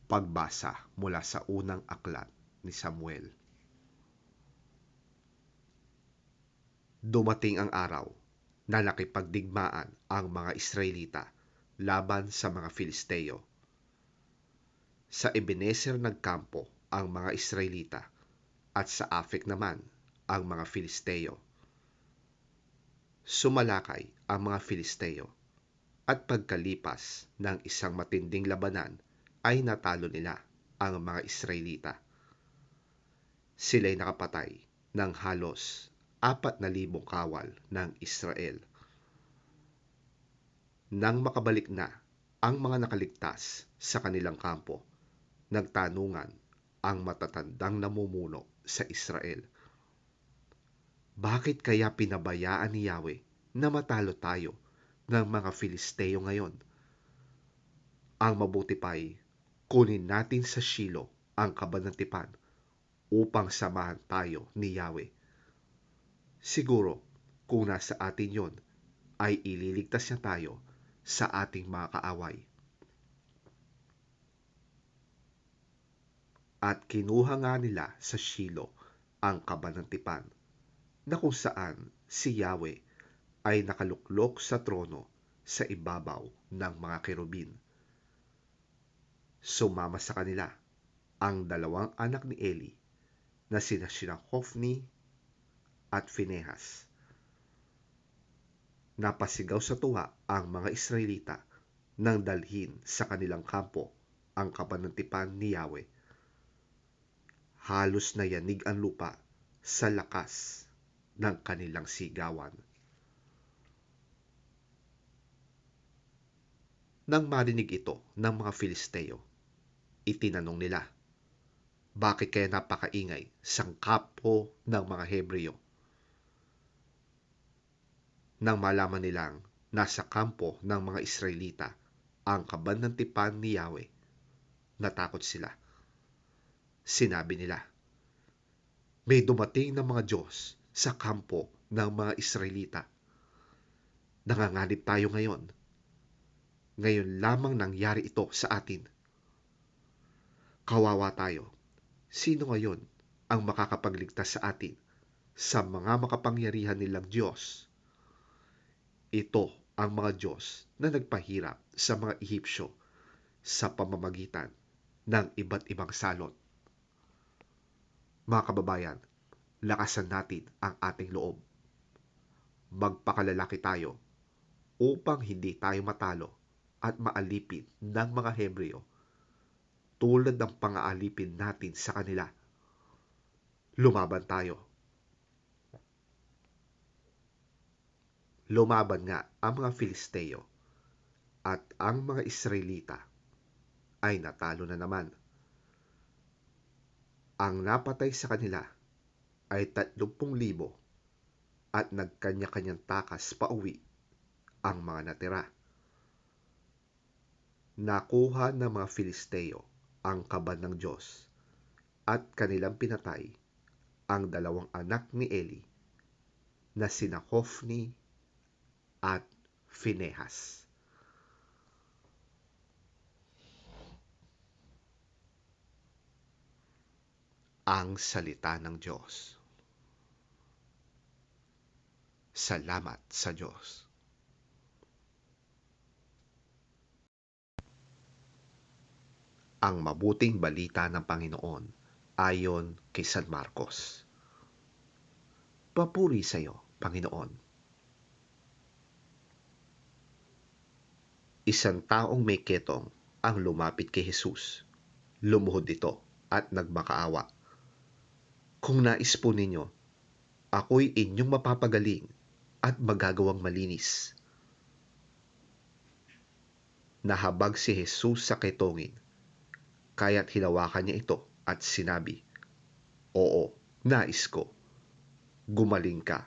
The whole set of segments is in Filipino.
Pagbasa mula sa unang aklat ni Samuel. Dumating ang araw na nakipagdigmaan ang mga Israelita laban sa mga Filisteo. Sa Ebenezer nagkampo ang mga Israelita at sa Afek naman ang mga Filisteo. Sumalakay ang mga Filisteo at pagkalipas ng isang matinding labanan ay natalo nila ang mga Israelita. Sila'y nakapatay ng halos 4,000 kawal ng Israel. Nang makabalik na ang mga nakaligtas sa kanilang kampo, nagtanungan ang matatandang namumuno sa Israel, bakit kaya pinabayaan ni Yahweh na matalo tayo ng mga Filisteo ngayon? Ang mabuti pa'y kunin natin sa Shilo ang kabanatipan upang samahan tayo ni Yahweh. Siguro kung nasa atin yon, ay ililigtas niya tayo sa ating mga kaaway. At kinuha nga nila sa Shilo ang kabanatipan na kung saan si Yahweh ay nakaluklok sa trono sa ibabaw ng mga kerubin. Sumama sa kanila ang 2 anak ni Eli na sina Hofni at Phinehas. Napasigaw sa tuwa ang mga Israelita nang dalhin sa kanilang kampo ang kabanatipan ni Yahweh. Halos nayanig ang lupa sa lakas ng kanilang sigawan. Nang marinig ito ng mga Filisteo, itinanong nila, bakit kaya napakaingay sang kampo ng mga Hebreo? Nang malaman nilang nasa kampo ng mga Israelita ang kabanatipan ni Yahweh, natakot sila. Sinabi nila, may dumating ng mga Diyos sa kampo ng mga Israelita. Nanganganib tayo ngayon. Ngayon lamang nangyari ito sa atin. Kawawa tayo. Sino ngayon ang makakapagligtas sa atin sa mga makapangyarihan nilang Diyos? Ito ang mga Diyos na nagpahirap sa mga Ehipsyo sa pamamagitan ng iba't ibang salot. Mga kababayan, lakasan natin ang ating loob. Magpakalalaki tayo upang hindi tayo matalo at maalipin ng mga Hebreo tulad ng pang-aalipin natin sa kanila. Lumaban tayo. Lumaban nga ang mga Filisteo at ang mga Israelita ay natalo na naman. Ang napatay sa kanila ay 30,000 at nagkanya-kanyang takas pauwi ang mga natira. Nakuha ng mga Filisteo ang kaban ng Diyos at kanilang pinatay ang 2 anak ni Eli na sina Hofni at Phinehas. Ang salita ng Diyos. Salamat sa Diyos. Ang mabuting balita ng Panginoon ayon kay San Marcos. Papuri sa iyo, Panginoon. Isang taong may ketong ang lumapit kay Jesus. Lumuhod ito at nagmakaawa. Kung nais po ninyo, ako'y inyong mapapagaling at magagawang malinis. Nahabag si Jesus sa ketongin, kaya't hinawakan niya ito at sinabi, oo, nais ko. Gumaling ka.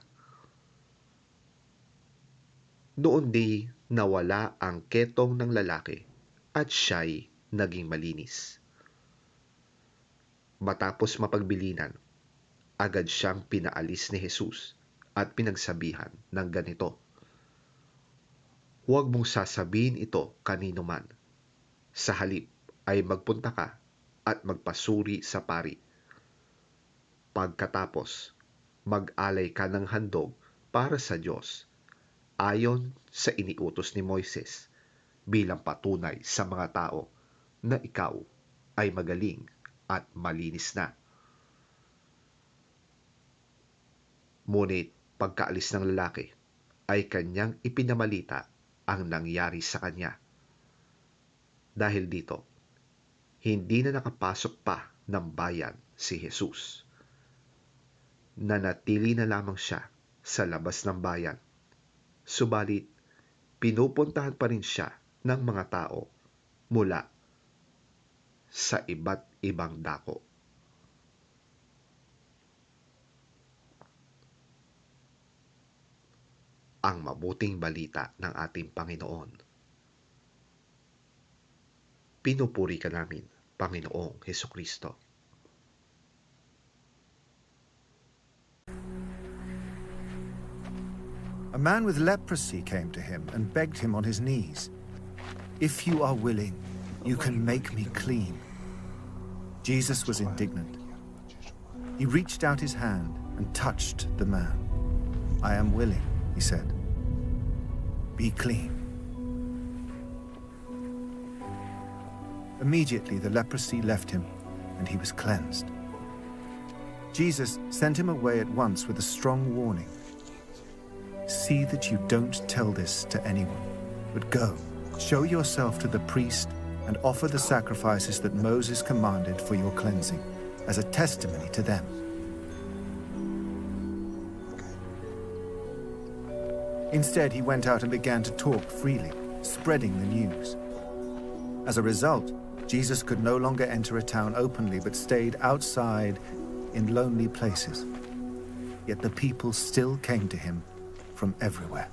Noon di nawala ang ketong ng lalaki at siya'y naging malinis. Matapos mapagbilinan, agad siyang pinaalis ni Jesus at pinagsabihan ng ganito, huwag mong sasabihin ito kanino man. Sa halip ay magpunta ka at magpasuri sa pari. Pagkatapos, mag-alay ka ng handog para sa Diyos ayon sa iniutos ni Moises bilang patunay sa mga tao na ikaw ay magaling at malinis na. Ngunit pagkaalis ng lalaki ay kanyang ipinamalita ang nangyari sa kanya. Dahil dito, hindi na nakapasok pa ng bayan si Jesus. Nanatili na lamang siya sa labas ng bayan. Subalit, pinupuntahan pa rin siya ng mga tao mula sa iba't ibang dako. Ang mabuting balita ng ating Panginoon. Pinupuri ka namin, Panginoong Hesukristo. A man with leprosy came to him and begged him on his knees, "If you are willing, you can make me clean." Jesus was indignant. He reached out his hand and touched the man. "I am willing," he said. "Be clean." Immediately the leprosy left him and he was cleansed. Jesus sent him away at once with a strong warning. "See that you don't tell this to anyone, but go, show yourself to the priest and offer the sacrifices that Moses commanded for your cleansing, as a testimony to them." Instead, he went out and began to talk freely, spreading the news. As a result, Jesus could no longer enter a town openly, but stayed outside in lonely places. Yet the people still came to him from everywhere.